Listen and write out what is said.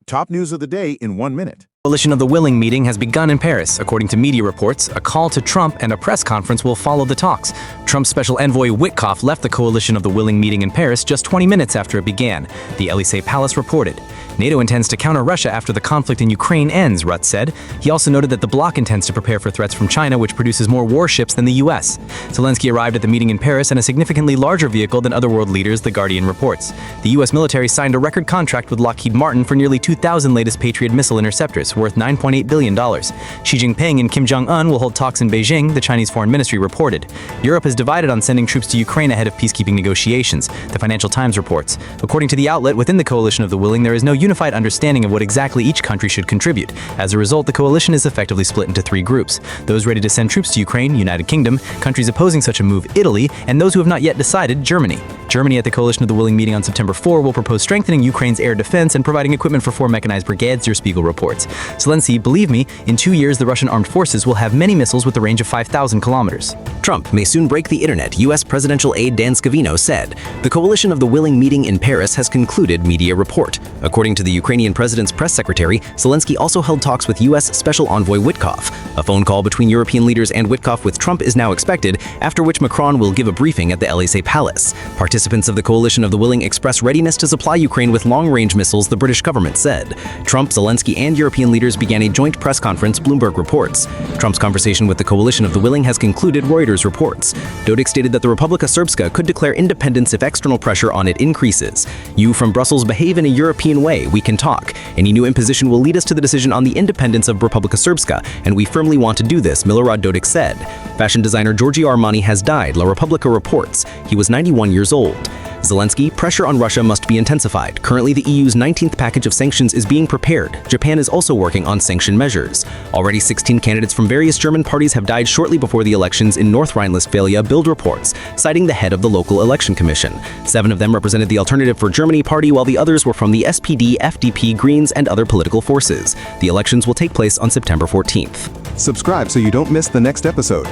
Top news of the day in 1 minute. Coalition of the Willing meeting has begun in Paris. According to media reports, a call to Trump and a press conference will follow the talks. Trump's special envoy Witkoff left the Coalition of the Willing meeting in Paris just 20 minutes after it began, the Élysée Palace reported. NATO intends to counter Russia after the conflict in Ukraine ends, Rutte said. He also noted that the bloc intends to prepare for threats from China, which produces more warships than the U.S. Zelensky arrived at the meeting in Paris in a significantly larger vehicle than other world leaders, The Guardian reports. The U.S. military signed a record contract with Lockheed Martin for nearly 2,000 latest Patriot missile interceptors, worth $9.8 billion. Xi Jinping and Kim Jong-un will hold talks in Beijing, the Chinese Foreign Ministry reported. Europe is divided on sending troops to Ukraine ahead of peacekeeping negotiations, the Financial Times reports. According to the outlet, within the Coalition of the Willing, there is no unified understanding of what exactly each country should contribute. As a result, the coalition is effectively split into three groups: those ready to send troops to Ukraine, United Kingdom; countries opposing such a move, Italy; and those who have not yet decided, Germany. Germany, at the Coalition of the Willing meeting on September 4, will propose strengthening Ukraine's air defense and providing equipment for 4 mechanized brigades, Der Spiegel reports. Zelensky, believe me, in 2 years the Russian armed forces will have many missiles with a range of 5,000 kilometers. Trump may soon break the internet, U.S. presidential aide Dan Scavino said. The Coalition of the Willing meeting in Paris has concluded, media report. According to the Ukrainian president's press secretary, Zelensky also held talks with U.S. Special Envoy Witkoff. A phone call between European leaders and Witkoff with Trump is now expected, after which Macron will give a briefing at the Élysée Palace. Participants of the Coalition of the Willing express readiness to supply Ukraine with long-range missiles, the British government said. Trump, Zelensky, and European leaders began a joint press conference, Bloomberg reports. Trump's conversation with the Coalition of the Willing has concluded, Reuters reports. Dodik stated that the Republika Srpska could declare independence if external pressure on it increases. You from Brussels behave in a European way, we can talk. Any new imposition will lead us to the decision on the independence of Republika Srpska, and we firmly want to do this, Milorad Dodik said. Fashion designer Giorgio Armani has died, La Repubblica reports. He was 91 years old. Zelensky, pressure on Russia must be intensified. Currently, the EU's 19th package of sanctions is being prepared. Japan is also working on sanction measures. Already 16 candidates from various German parties have died shortly before the elections in North Rhine-Westphalia, Bild reports, citing the head of the local election commission. 7 of them represented the Alternative for Germany party, while the others were from the SPD, FDP, Greens, and other political forces. The elections will take place on September 14th. Subscribe so you don't miss the next episode.